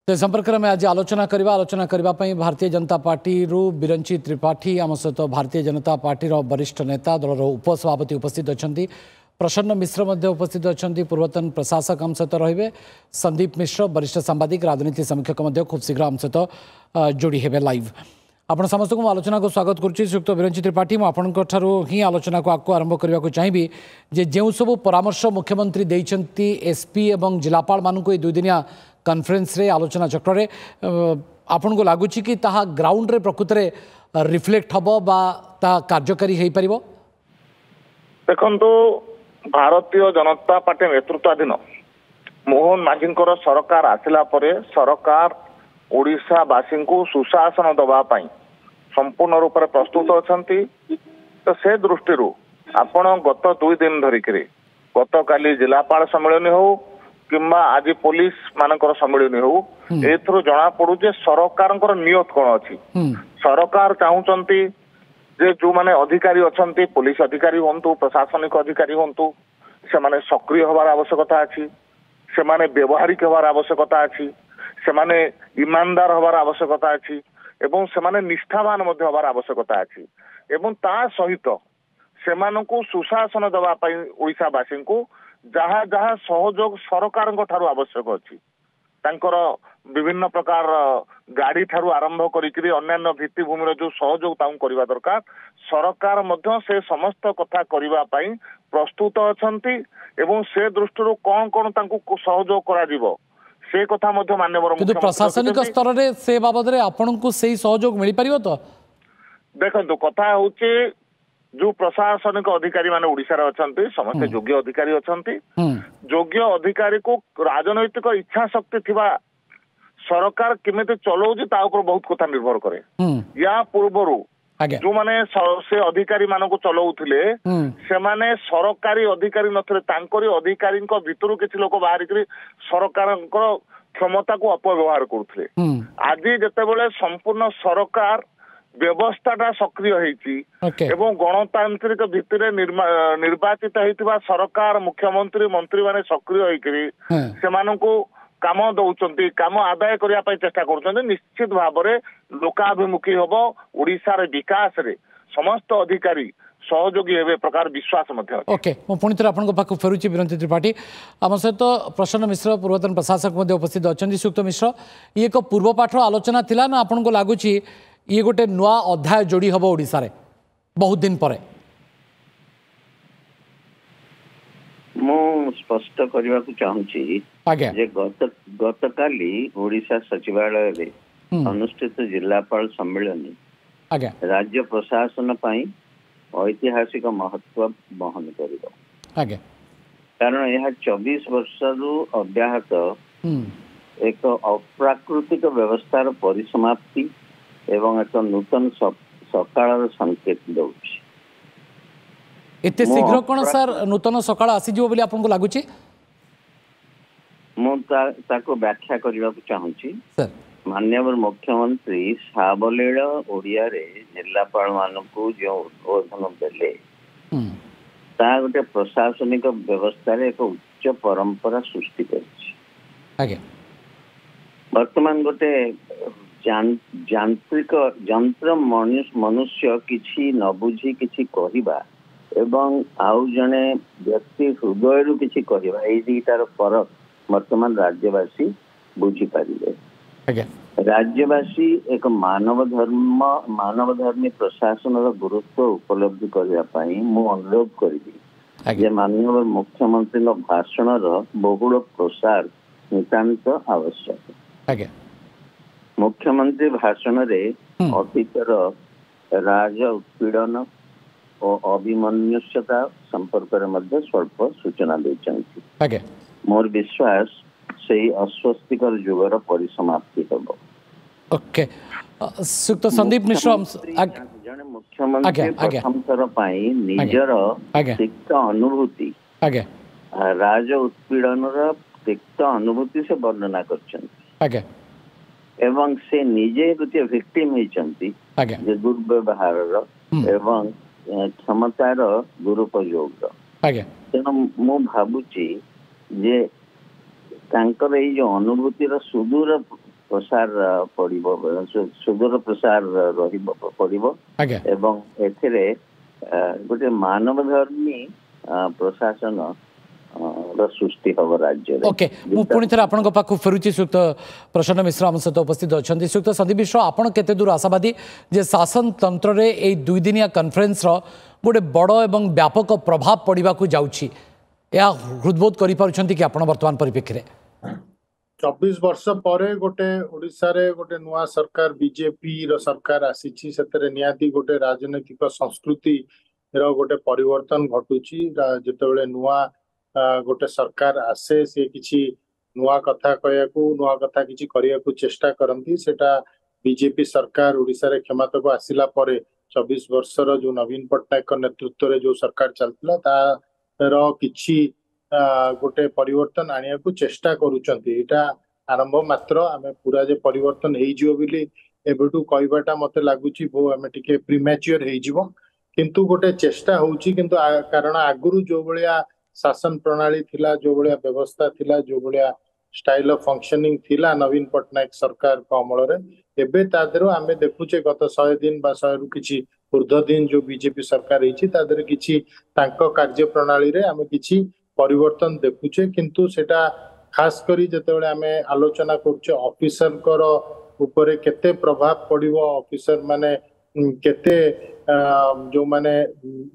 से संपर्क में आज आलोचना करने भारतीय जनता पार्टी रु बिरंची त्रिपाठी आम सहित भारतीय जनता पार्टी वरिष्ठ नेता दलर उपसभापति उपस्थित अच्छा प्रसन्न मिश्र उपस्थित अच्छा पूर्वतन प्रशासक आम सहित रे संदीप मिश्र वरिष्ठ सांबादिक राजनीति समीक्षक खूब शीघ्र आम सहित जोड़ी हे लाइव आपण समस्त को आलोचना को स्वागत करुच्ची। श्रीयुक्त बिरंची त्रिपाठी मुझे ही आलोचना को आगे आरंभ करने को चाहिए जे जो सब परामर्श मुख्यमंत्री देइचंती एसपी एवं जिलापाल मानक दुई दिनिया कॉन्फ्रेंस रे आलोचना चक्र आपन को लगुच कि ताहा ग्राउंड रे प्रकृत रे रिफ्लेक्ट हबो बा ता कार्यकारी हेई परिबो। देखंतु भारतीय जनता पार्टी नेतृत्वाधीन मोहन माझींकर सरकार आसिला परे सरकार ओडिशावासी को सुशासन दबा पाई संपूर्ण रूप से प्रस्तुत अछंती। तो से दृष्टि आपण गत 2 दिन धरिकी गत काली जिलापाल सम्मेलन हो किंबा आज पुलिस मानकर सम्मेलन हो एथरो जना पड़ू जे सरकार नियत कौन अच्छी। सरकार चाहूंती जे जो माने अधिकारी अछंती पुलिस अधिकारी हंतु प्रशासनिक अधिकारी हंतु से माने सक्रिय हबार आवश्यकता अच्छी, से माने व्यवहारिक हबार आवश्यकता अच्छी, से माने ईमानदार हबार आवश्यकता अच्छी एवं से माने निष्ठावान मध्य हबार आवश्यकता अच्छी एवं ता सहित से मानकु सुशासन दबा पई ओडिशावासी को जहाँ जहाँ सहयोग सरकार ठारू आवश्यक अच्छी तांकर विभिन्न प्रकार गाड़ी ठारू आरंभ करी अन्य भित्तिभूमि जो सहयोग करने दरकार सरकार मध्य से समस्त कथा करने प्रस्तुत अछंती एवं से दृष्टि कौन कौन तांको सहयोग करा से कथा मध्य माननीय प्रशासनिक स्तर रे से बाबद रे आपन को सही सहयोग मिल पारिबो। तो देखंतु कथा होचे जो प्रशासनिक अधिकारी माने ओडिशा रे अछंती समस्त योग्य अधिकारी अछंती। योग्य अधिकारी को राजनैतिक इच्छा शक्ति थिबा सरकार केमिति चलाउजी ता ऊपर बहुत कथा निर्भर करे। या पूर्वरु जो माने से अधिकारी मानको चलाउथिले से माने सरकारी अधिकारी नथले तांकरी अधिकारी भितरु किछि लोक बाहरी करी सरकार क्षमता को अपव्यवहार करुथिले। आज जेतेबेले संपूर्ण सरकार व्यवस्थाटा सक्रिय होती एवं गणतांत्रिक भित्तिरे निर्वाचित होता सरकार मुख्यमंत्री मंत्री माने सक्रिय होकर से काम दौरान काम आदाय करने चेष्टा कर निश्चित भाव में लोकाभिमुखी हम ओडिशार विकास रे समस्त अधिकारी सहयोगी हे प्रकार विश्वास ओके मु पुणी थे आपन पाक फेरुची बिरंची त्रिपाठी आम सहित प्रसन्न मिश्र पूर्वतन प्रशासक उपस्थित अच्छा। श्रीयुक्त मिश्र ये एक पूर्व पाठ आलोचना थिला ना आपन को लगुच ये गोटे नुआ अध्याय जोड़ी हम ओडिशा रे बहुत दिन पर मु स्पष्ट करने को चाहूँगी गत काली ओडिशा सचिवालय रे अनुष्ठित जिलापाल सम्मेलन राज्य प्रशासन पाई ऐतिहासिक महत्व बहन कर कारण यह 24 वर्ष अव्याहत एक अप्राकृतिक व्यवस्थार परिसमाप्ति एवं एक नूतन सकाळ संकेत दौची। एते शीघ्र कोन सर नूतन सकाळ आसी जिवो बोली आपन को लागुची मु ताको व्याख्या करबा को चाहूची। सर माननीय मुख्यमंत्री साबलील ओडिया रे जिलापाल मानकू जो उद्बोधन देले ता गोटे प्रशासनिक व्यवस्था रे एक उच्च परंपरा सृष्टि करछि। वर्तमान गोटे यांत्रिक यंत्र मनुष्य किछि न बुझी किछि कहिबा एवं आउ जने व्यक्ति हृदय रु किछि कहिबा एई दुइटार फरक वर्तमान राज्यवासी बुझी पारिबे। राज्यवासी एक मानवधर्मी प्रशासन गुरुत्व उपलब्धि करने मु अनुरोध करी माननीय मुख्यमंत्री भाषण बहुल प्रसार नितांत आवश्यक। मुख्यमंत्री भाषण रे अतीतर राज उत्पीड़न और अभिमन्युता संपर्क में स्वल्प सूचना देते मोर विश्वास से अस्वस्तिकर जुगर परिसमाप्ति हम। ओके श्रीयुक्त संदीप मिश्र जने मुख्यमंत्री प्रथम थर पाई निजर तिक्त अनुभूति राज उत्पीड़न तिक्त अनुभूति से वर्णना कर एवं से निजे गोटे विक्टिम होती दुर्व्यवहार एवं क्षमतार दुरुपयोग तेणु मु भावुची जे तांकर जो अनुभूतिर सुदूर प्रसार पड़िबो सुदूर प्रसार रहिबो पड़िबो आज्ञा एवं एथिरे गोटे मानव धर्मी प्रशासन सृष्टि हम राज्य ओके मु पुणी थे आपण पाखु फेरुची सुक्त प्रसन्न मिश्र आम सहित उपस्थित अच्छा सुक्त संदीप मिश्र आपड़ केते दूर आशावादी जे शासन तंत्र रे ए 2 दिनिया कॉन्फ्रेंस रो गोटे बड़ एवं व्यापक प्रभाव पड़वा को जाउछि या हृदबोध करि पारुछंती कि आपण वर्तमान परिप्रेक्षी 24 वर्ष पर गोटे ओडिशा रे गोटे नुआ सरकार बीजेपी रो सरकार आसीछि सेतरे नियाती गोटे राजनैतिक संस्कृति रो गोटे परिवर्तन घटुछि जेतेबेले नुआ गोटे सरकार आसे से किछि नुआ कथा कहयाकू नुआ कथा किछि करियाकू चेष्टा करंती सेटा बीजेपी सरकार ओडिशा रे क्षमता को आसिला परे 24 वर्ष रो जो नवीन पट्टनायक नेतृत्व रे जो सरकार चलतिला तार किछि गोटे परिवर्तन आनिया को चेष्टा करूचंती एटा आरंभ मात्र आमे पूरा जे परिवर्तन हेइ जिवो बिली एबेटू कहबाटा मते लागुची भो आमे टिके प्रीमैच्योर हेइ जिवो किंतु गोटे चेष्टा होउची किंतु कारण आगुरु जो बलिया शासन प्रणाली थिला जो बलिया व्यवस्था थिला जो बलिया स्टाइल ऑफ फंक्शनिंग थिला नवीन पट्टनायक सरकार को अमल रे एबे तादरो आमे देखुचे गत 100 दिन बा 100 रु किछि ऊर्ध्व दिन जो बीजेपी सरकार हेछि तादरे किछि तांको कार्य प्रणाली रे आमे किछि परिवर्तन देखुचे किंतु सेटा खास करी जेतेबेले आमे आलोचना करछे ऑफिसर कर ऊपर केते प्रभाव पड़िबो ऑफिसर माने केते जो माने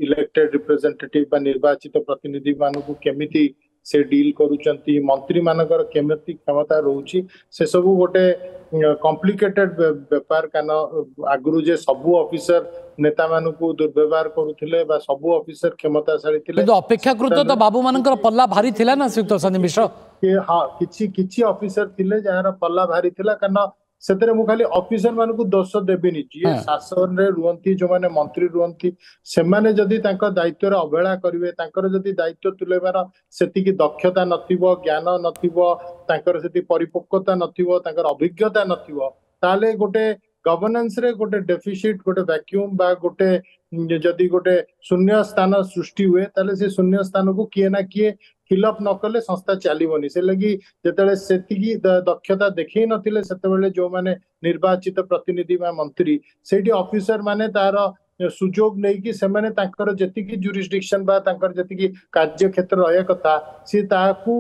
इलेक्टेड रिप्रेजेंटेटिव बा निर्वाचित प्रतिनिधि मानकु केमिति से डील करूचंती मंत्री मानकर केमिति क्षमता रहउची से सब गोटे कॉम्प्लिकेटेड व्यापार कान आगुरु जे सबु ऑफिसर नेता मानकु दुर्व्यवहार करूथिले बा सबु ऑफिसर क्षमताशाली थिले किंतु अपेक्षाकृत तो बाबू मानकर पल्ला भारी थिला ना सुक्त संदीप मिश्र कि हां किछि ऑफिसर थिले जहार पल्ला भारी थिला कारण सेतरे मु खाली ऑफिसर मानकु दोष देबिनी जे शासन रे रुहंती जो माने मंत्री रुहंती से माने जदी तांको दायित्व रे अवहेला करिवे तांकर जदी दायित्व तुलेबार सेति की दक्षता नथिबो ज्ञान नथिबो तांकर सेति परिपक्वता नथिबो तांकर अभिज्ञता नथिबो ताले गोटे गवर्नेंस रे गोटे डेफिसिट गोटे वैक्यूम बा गोटे जदी गोटे शून्य स्थान सृष्टि हुए ताले से शून्य स्थान को किए ना किए फिलअप न कले संस्था चलीबनी से लगी जेतेले सेतिकी दक्षता देखै नथिले सेतेबेले जो माने निर्वाचित प्रतिनिधि बा मंत्री सेठी ऑफिसर माने तार सुजोग नै कि से माने तांकर जतिकी जुरिस्डिक्शन बा तांकर जतिकी कार्य क्षेत्र रहया कथा से ताकू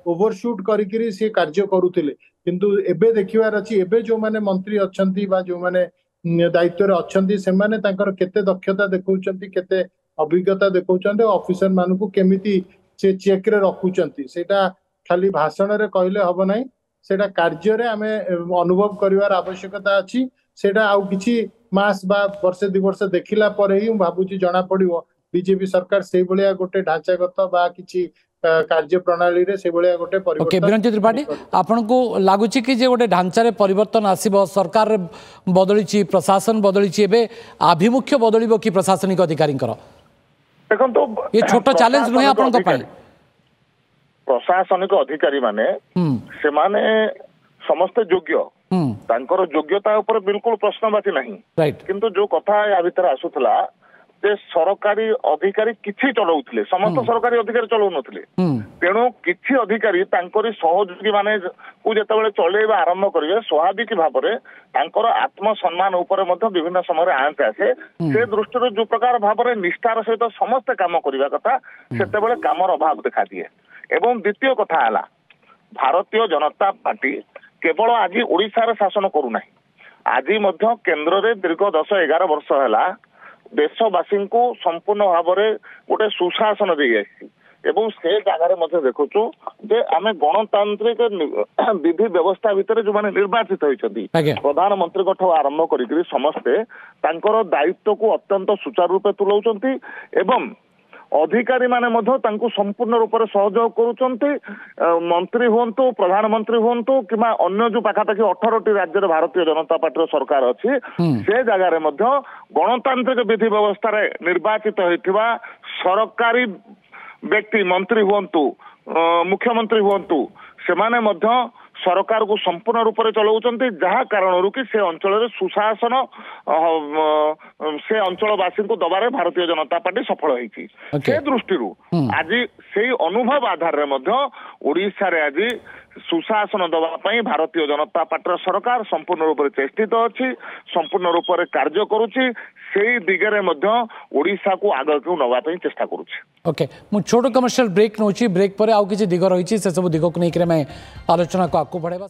ओवरशूट करिकरी से कार्य करूथिले किंतु एबे देखिवार अछि एबे जो माने मंत्री अछंती बा जो माने दायित्व रे अछंती से माने तांकर केते दक्षता देखौचंती केते अभिज्ञता देखौचंती ऑफिसर मानकू केमिति से चेक रे रखुचंती सेटा खाली भाषण रे कहले हबो नै सेटा कार्य रे हमें अनुभव करिवार आवश्यकता अछि सेटा आउ किछि मास बा वर्ष 2 वर्ष देखिला परे ही भाबुची जणा पड़िबो बीजेपी सरकार से भलिया गोटे ढांचागत बा किछि कार्य प्रणाली रे से भलिया गोटे परिवर्तन ओके बिरंची त्रिपाठी आपन को लागुची कि जे गोटे ढांचा रे परिवर्तन आसीबो सरकार बदलिची प्रशासन बदलिची एबे आभिमुख्य बदलिबो कि प्रशासनिक अधिकारी कर देखो तो ये छोटा चैलेंज नुहे आपन को पाई प्रशासनिक अधिकारी माने से माने समस्त योग्य तांकर योग्यता ऊपर बिल्कुल प्रश्नवाची नहीं राइट किंतु जो कथा या भीतर आसुथला जे सरकारी अधिकारी किछि चलाउथिले समस्त सरकारी अधिकारी चलाउ नथिले तेणु किछि अधिकारी तांकरी सहयोगी माने को जेतेबेले चलेबा आरंभ करिवे स्वाभाविक भाबरे तांकर आत्मसम्मान ऊपर मध्ये विभिन्न समय आंच आसे से दृष्टि जो प्रकार भाबरे निष्ठार सहित समस्त काम करिवा कथा सेतेबेले कामर अभाव देखा दिए एवं द्वितीय कथा हला भारतीय जनता पार्टी केवल आज ओडिशा रे शासन करू नाही आज मध्ये केंद्र रे दीर्घ 10-11 वर्ष हला देशवासी को संपूर्ण भाव में गोटे सुशासन दे एवं से जगार देखु जे आम गणतांत्रिक विधि व्यवस्था भितर जो माने निर्वाचित होती प्रधानमंत्री आरंभ करी समस्ते दायित्व को अत्यंत सुचारू रूपे तुलाउछंती एवं अधिकारी माने संपूर्ण रूप से सहयोग करुचंती मंत्री हुंतु प्रधानमंत्री हुंतु किमा अन्य जो पाखापाखि 18टी राज्य भारतीय जनता पार्टी सरकार अच्छी से जगार गणतांत्रिक विधि व्यवस्था रे निर्वाचित होइथिबा सरकारी व्यक्ति मंत्री हुंतु मुख्यमंत्री हुंतु से माने सरकार को संपूर्ण रूप से चलाउछंती जहा कारण कि से अंचल सुशासन से अंचलवासी को दबारे भारतीय जनता पार्टी सफल होईछि से दृष्टि आज से अनुभव आधार रे ओडिशा रे आज सुशासन दवाई भारतीय जनता पार्टी सरकार संपूर्ण रूप से चेष्टित अच्छी संपूर्ण रूप से कार्य करुच्ची से दिगरे ओडिशा को आग को नवाई चेष्टा करुच्ची ओके मु छोटो कमर्शियल ब्रेक नौची ब्रेक पर आउ किसी दिग रही से सब दिग को लेकर मैं आलोचना को आगू बढ़ेबा